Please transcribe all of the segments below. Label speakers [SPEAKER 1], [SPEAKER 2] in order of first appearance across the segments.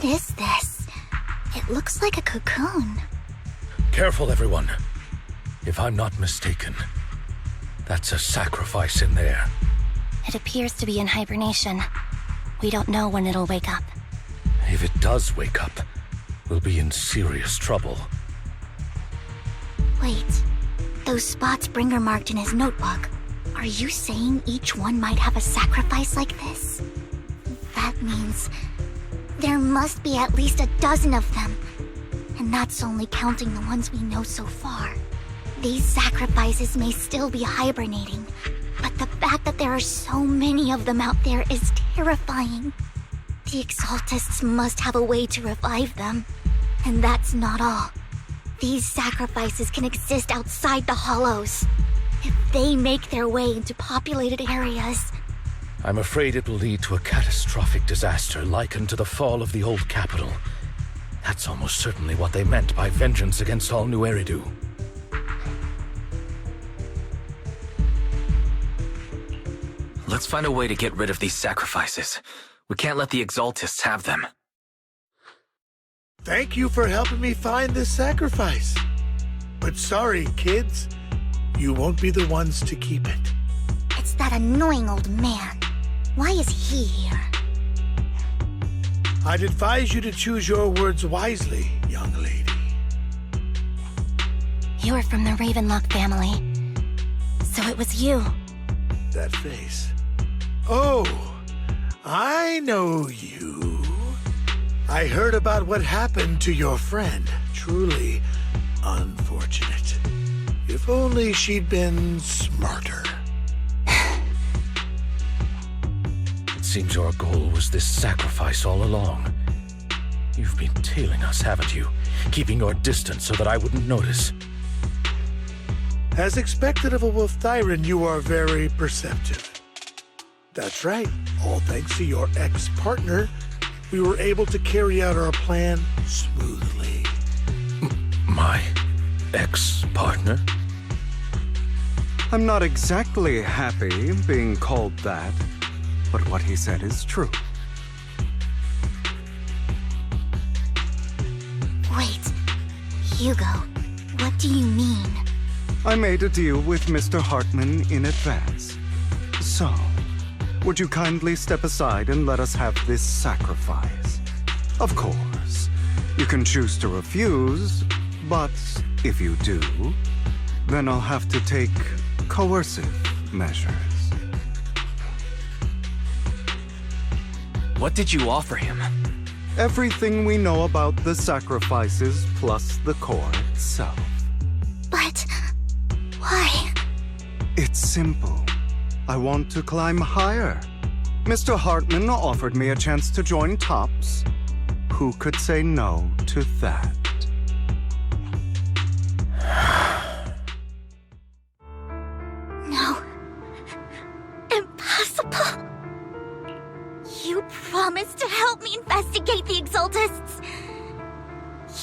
[SPEAKER 1] What is this? It looks like a cocoon.
[SPEAKER 2] Careful, everyone. If I'm not mistaken, that's a sacrifice in there.
[SPEAKER 3] It appears to be in hibernation. We don't know when it'll wake up.
[SPEAKER 2] If it does wake up, we'll be in serious trouble.
[SPEAKER 1] Wait, those spots Bringer marked in his notebook. Are you saying each one might have a sacrifice like this? That means there must be at least a dozen of them. And that's only counting the ones we know so far. These sacrifices may still be hibernating, but the fact that there are so many of them out there is terrifying. The Exaltists must have a way to revive them. And that's not all. These sacrifices can exist outside the Hollows. If they make their way into populated areas...
[SPEAKER 2] I'm afraid it will lead to a catastrophic disaster likened to the fall of the old capital. That's almost certainly what they meant by vengeance against all New Eridu.
[SPEAKER 4] Let's find a way to get rid of these sacrifices. We can't let the Exaltists have them.
[SPEAKER 5] Thank you for helping me find this sacrifice. But sorry, kids. You won't be the ones to keep it.
[SPEAKER 1] It's that annoying old man. Why is he here?
[SPEAKER 5] I'd advise you to choose your words wisely, young lady.
[SPEAKER 3] You're from the Ravenlock family. So it was you.
[SPEAKER 5] That face. Oh, I know you. I heard about what happened to your friend. Truly unfortunate. If only she'd been smarter.
[SPEAKER 2] It seems your goal was this sacrifice all along. You've been tailing us, haven't you? Keeping your distance so that I wouldn't notice.
[SPEAKER 5] As expected of a wolf Thyran, you are very perceptive. That's right. All thanks to your ex-partner, we were able to carry out our plan smoothly.
[SPEAKER 2] My ex-partner?
[SPEAKER 6] I'm not exactly happy being called that, but what he said is true.
[SPEAKER 1] Wait, Hugo, what do you mean?
[SPEAKER 6] I made a deal with Mr. Hartman in advance. So, would you kindly step aside and let us have this sacrifice? Of course, you can choose to refuse, but if you do, then I'll have to take coercive measures.
[SPEAKER 4] What did you offer him?
[SPEAKER 6] Everything we know about the sacrifices plus the core itself.
[SPEAKER 1] But... why?
[SPEAKER 6] It's simple. I want to climb higher. Mr. Hartman offered me a chance to join Tops. Who could say no to that?
[SPEAKER 1] No. Impossible. You promised to help me investigate the Exaltists.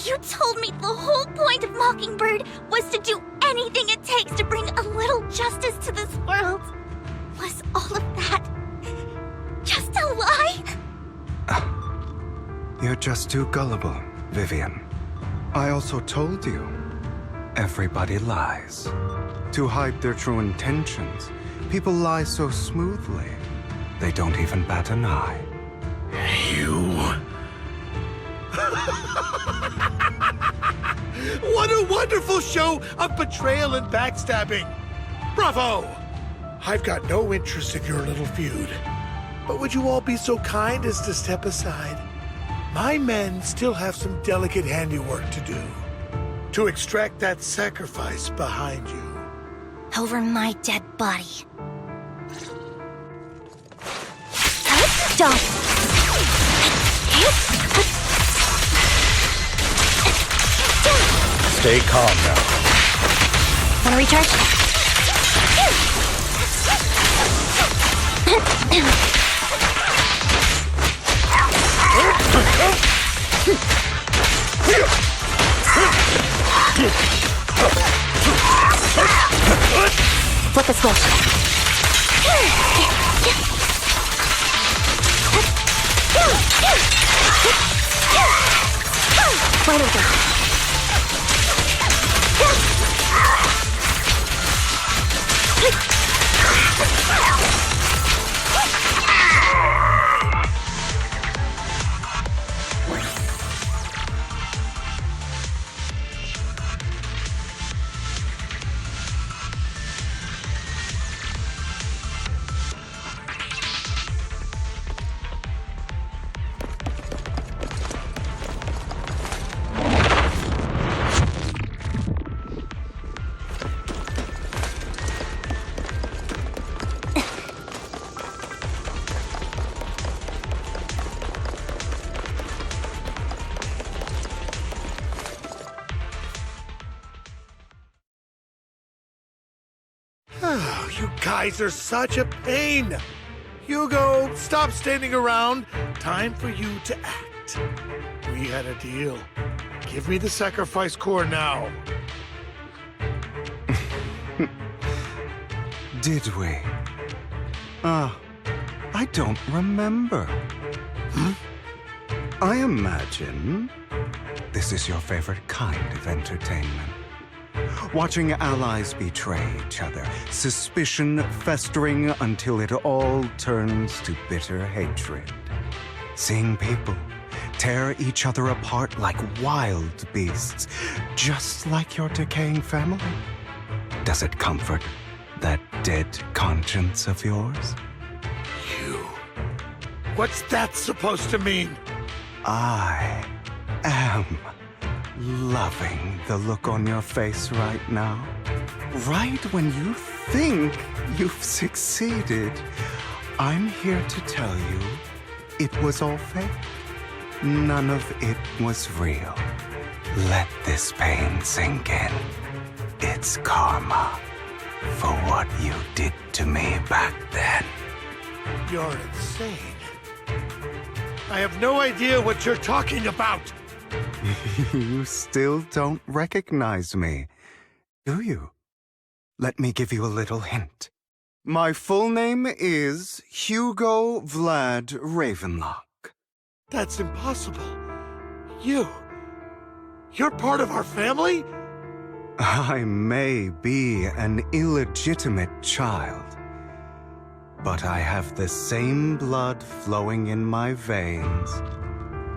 [SPEAKER 1] You told me the whole point of Mockingbird was to do anything it takes to bring a little justice to this world. Was all of that just a lie?
[SPEAKER 6] You're just too gullible, Vivian. I also told you, everybody lies. To hide their true intentions, people lie so smoothly, they don't even bat an eye.
[SPEAKER 2] You...
[SPEAKER 5] What a wonderful show of betrayal and backstabbing! Bravo! I've got no interest in your little feud. But would you all be so kind as to step aside? My men still have some delicate handiwork to do. To extract that sacrifice behind you.
[SPEAKER 3] Over my dead body. Don't.
[SPEAKER 2] Stay calm now.
[SPEAKER 3] Wanna recharge? Flip the switch. Final go.
[SPEAKER 5] Oh, you guys are such a pain. Hugo, stop standing around. Time for you to act. We had a deal. Give me the sacrifice core now.
[SPEAKER 6] Did we? I don't remember. I imagine this is your favorite kind of entertainment. Watching allies betray each other, suspicion festering until it all turns to bitter hatred. Seeing people tear each other apart like wild beasts, just like your decaying family. Does it comfort that dead conscience of yours?
[SPEAKER 5] You. What's that supposed to mean?
[SPEAKER 6] I am loving the look on your face right now. Right when you think you've succeeded, I'm here to tell you it was all fake. None of it was real. Let this pain sink in. It's karma for what you did to me back then.
[SPEAKER 5] You're insane. I have no idea what you're talking about.
[SPEAKER 6] You still don't recognize me, do you? Let me give you a little hint. My full name is Hugo Vlad Ravenlock.
[SPEAKER 5] That's impossible. You're part of our family?
[SPEAKER 6] I may be an illegitimate child, but I have the same blood flowing in my veins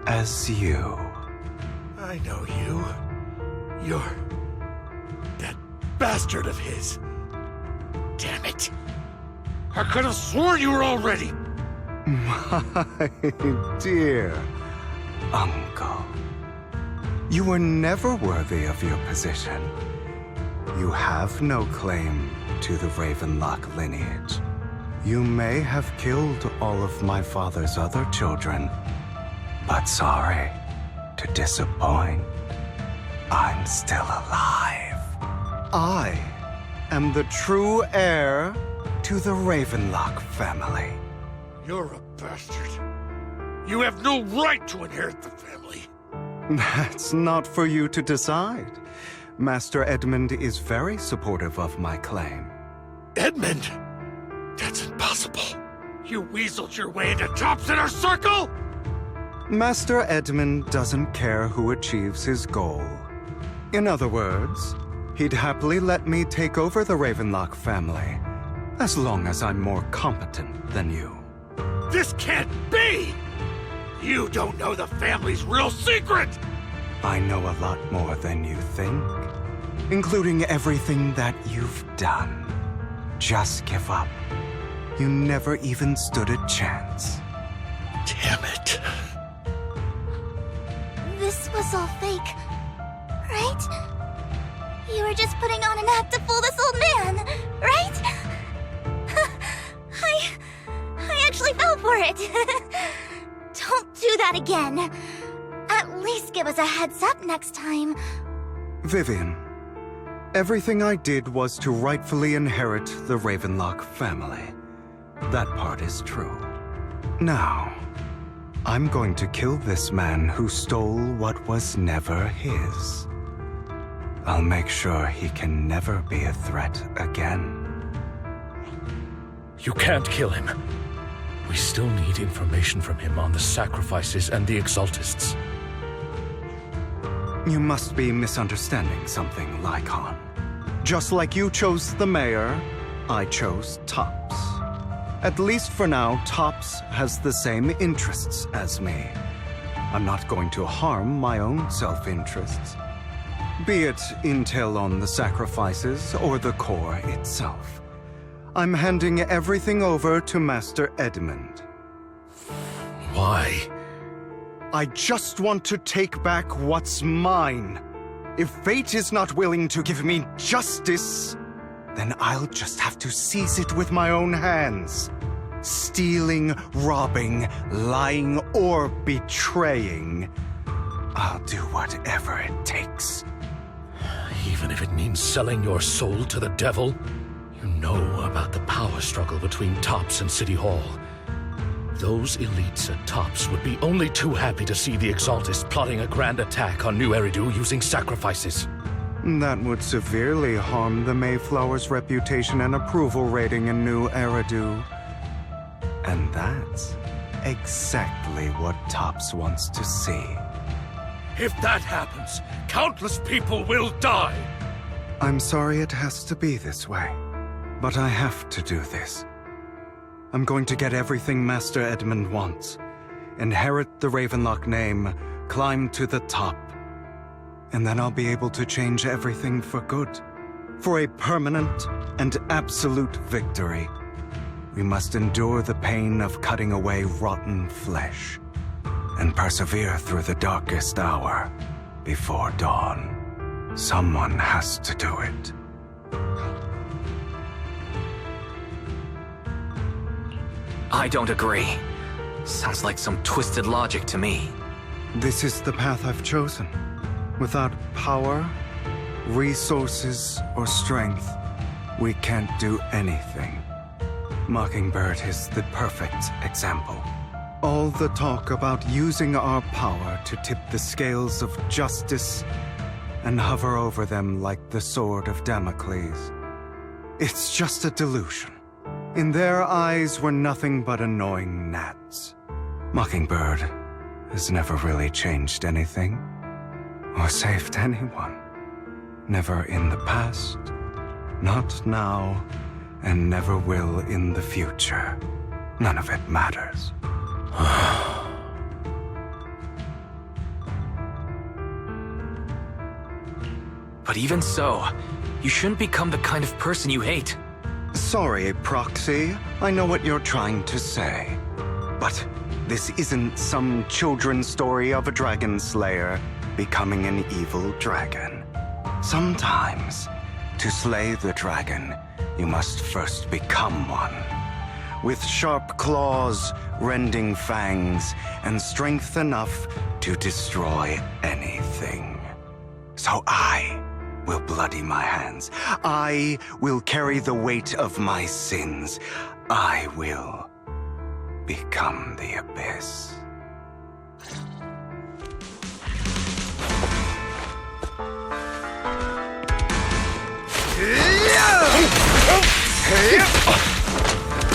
[SPEAKER 6] as you.
[SPEAKER 5] I know you. You're that bastard of his. Damn it. I could have sworn you were already.
[SPEAKER 6] My dear uncle, you were never worthy of your position. You have no claim to the Ravenlock lineage. You may have killed all of my father's other children, but sorry to disappoint, I'm still alive. I am the true heir to the Ravenlock family.
[SPEAKER 5] You're a bastard. You have no right to inherit the family.
[SPEAKER 6] That's not for you to decide. Master Edmund is very supportive of my claim.
[SPEAKER 5] Edmund? That's impossible. You weaseled your way into Top's inner circle?
[SPEAKER 6] Master Edmund doesn't care who achieves his goal. In other words, he'd happily let me take over the Ravenlock family, as long as I'm more competent than you.
[SPEAKER 5] This can't be! You don't know the family's real secret!
[SPEAKER 6] I know a lot more than you think, including everything that you've done. Just give up. You never even stood a chance.
[SPEAKER 5] Damn it.
[SPEAKER 1] This was all fake, right? You were just putting on an act to fool this old man, right? I actually fell for it. Don't do that again. At least give us a heads up next time.
[SPEAKER 6] Vivian, everything I did was to rightfully inherit the Ravenlock family. That part is true. Now, I'm going to kill this man who stole what was never his. I'll make sure he can never be a threat again.
[SPEAKER 2] You can't kill him. We still need information from him on the sacrifices and the Exaltists.
[SPEAKER 6] You must be misunderstanding something, Lycon. Just like you chose the mayor, I chose Tops. At least for now, Tops has the same interests as me. I'm not going to harm my own self-interests. Be it intel on the sacrifices or the core itself. I'm handing everything over to Master Edmund.
[SPEAKER 2] Why?
[SPEAKER 6] I just want to take back what's mine. If fate is not willing to give me justice, then I'll just have to seize it with my own hands. Stealing, robbing, lying, or betraying. I'll do whatever it takes.
[SPEAKER 2] Even if it means selling your soul to the devil? You know about the power struggle between Tops and City Hall. Those elites at Tops would be only too happy to see the Exaltists plotting a grand attack on New Eridu using sacrifices.
[SPEAKER 6] That would severely harm the Mayflower's reputation and approval rating in New Eridu. And that's exactly what Tops wants to see.
[SPEAKER 2] If that happens, countless people will die!
[SPEAKER 6] I'm sorry it has to be this way, but I have to do this. I'm going to get everything Master Edmund wants, inherit the Ravenlock name, climb to the top, and then I'll be able to change everything for good. For a permanent and absolute victory, we must endure the pain of cutting away rotten flesh and persevere through the darkest hour before dawn. Someone has to do it.
[SPEAKER 4] I don't agree. Sounds like some twisted logic to me.
[SPEAKER 6] This is the path I've chosen. Without power, resources, or strength, we can't do anything. Mockingbird is the perfect example. All the talk about using our power to tip the scales of justice and hover over them like the sword of Damocles. It's just a delusion. In their eyes, we're nothing but annoying gnats. Mockingbird has never really changed anything or saved anyone. Never in the past, not now, and never will in the future. None of it matters.
[SPEAKER 4] But even so, you shouldn't become the kind of person you hate.
[SPEAKER 6] Sorry, Proxy. I know what you're trying to say. But this isn't some children's story of a dragon slayer becoming an evil dragon. Sometimes, to slay the dragon, you must first become one. With sharp claws, rending fangs, and strength enough to destroy anything. So I will bloody my hands. I will carry the weight of my sins. I will become the abyss.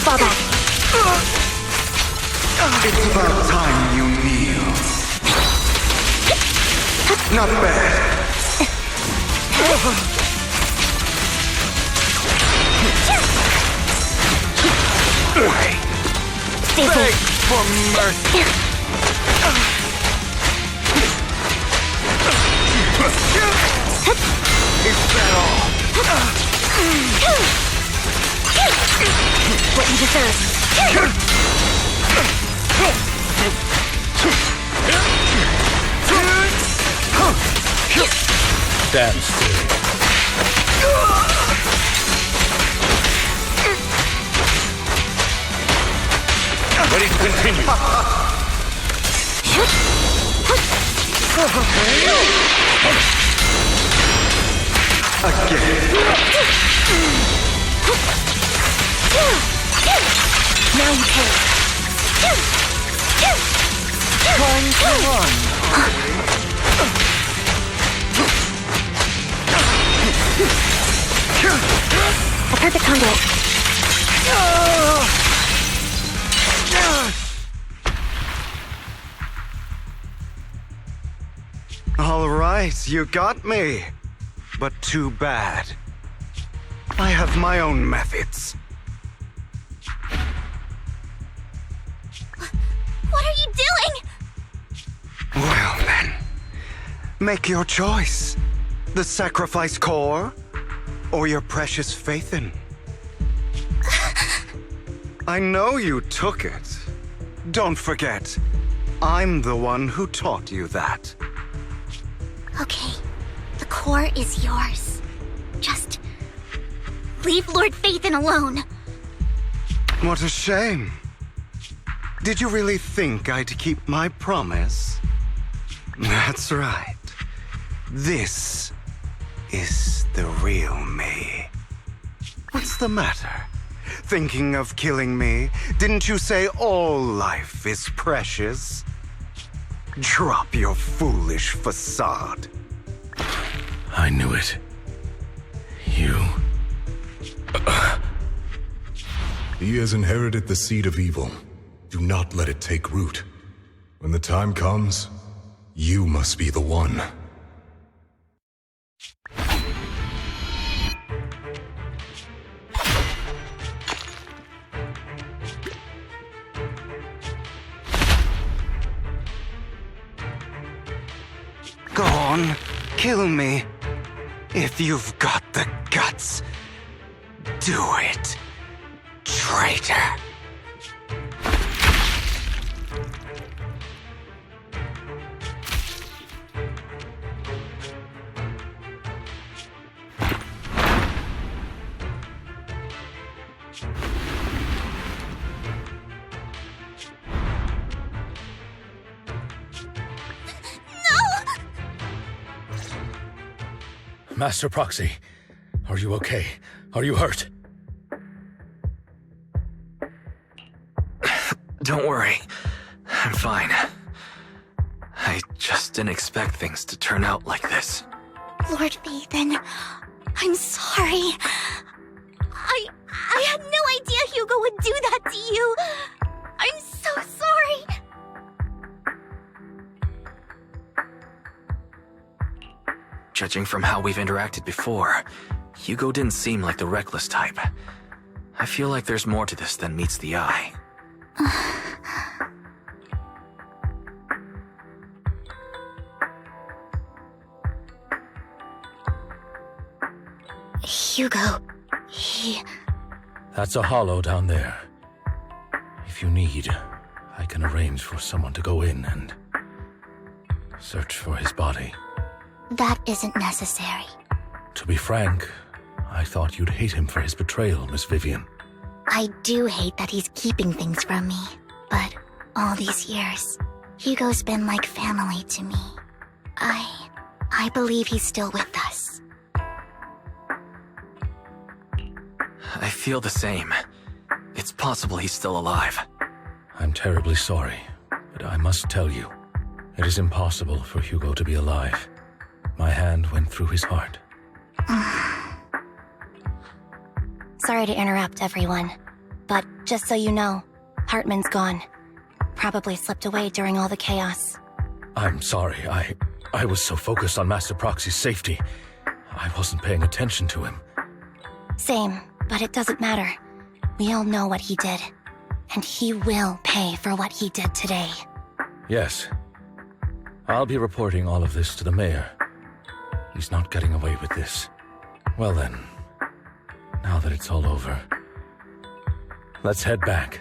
[SPEAKER 3] Fall back.
[SPEAKER 6] It's about time you kneel. Not bad. Beg for mercy. Is that all?
[SPEAKER 3] What you deserve.
[SPEAKER 2] Stand still. Ready to continue.
[SPEAKER 6] Again.
[SPEAKER 3] Now you pay.
[SPEAKER 6] Trying to run.
[SPEAKER 3] A perfect conduit.
[SPEAKER 6] All right. right, you got me. But too bad. I have my own methods.
[SPEAKER 1] What are you doing?
[SPEAKER 6] Well then, make your choice. The sacrifice core, or your precious Faithin. I know you took it. Don't forget, I'm the one who taught you that.
[SPEAKER 1] Okay, the core is yours. Just leave Lord Faithin alone.
[SPEAKER 6] What a shame. Did you really think I'd keep my promise? That's right. This is the real me. What's the matter? Thinking of killing me? Didn't you say all life is precious? Drop your foolish facade.
[SPEAKER 2] I knew it. You...
[SPEAKER 7] He has inherited the seed of evil. Do not let it take root. When the time comes, you must be the one.
[SPEAKER 6] Go on, kill me. If you've got the guts, do it, traitor.
[SPEAKER 2] Master Proxy, are you okay? Are you hurt?
[SPEAKER 4] Don't worry. I'm fine. I just didn't expect things to turn out like this.
[SPEAKER 1] Lord Faithin, I'm sorry. I had no idea Hugo would do that to you. I'm so sorry.
[SPEAKER 4] Judging from how we've interacted before, Hugo didn't seem like the reckless type. I feel like there's more to this than meets the eye.
[SPEAKER 1] Hugo, he...
[SPEAKER 2] That's a hollow down there. If you need, I can arrange for someone to go in and search for his body.
[SPEAKER 1] That isn't necessary.
[SPEAKER 2] To be frank, I thought you'd hate him for his betrayal, Miss Vivian.
[SPEAKER 1] I do hate that he's keeping things from me, but all these years, Hugo's been like family to me. I believe he's still with us.
[SPEAKER 4] I feel the same. It's possible he's still alive.
[SPEAKER 2] I'm terribly sorry, but I must tell you, it is impossible for Hugo to be alive. My hand went through his heart.
[SPEAKER 3] Sorry to interrupt, everyone. But just so you know, Hartman's gone. Probably slipped away during all the chaos.
[SPEAKER 2] I'm sorry, I was so focused on Master Proxy's safety. I wasn't paying attention to him.
[SPEAKER 3] Same, but it doesn't matter. We all know what he did. And he will pay for what he did today.
[SPEAKER 2] Yes. I'll be reporting all of this to the mayor. He's not getting away with this. Well then, now that it's all over, let's head back.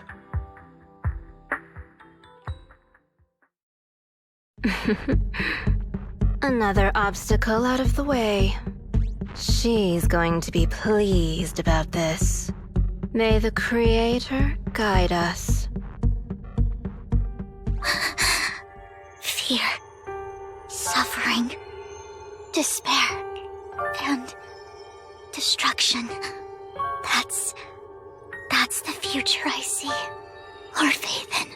[SPEAKER 8] Another obstacle out of the way. She's going to be pleased about this. May the Creator guide us.
[SPEAKER 1] Fear, suffering, despair, and destruction. That's the future I see. Lord Faithin.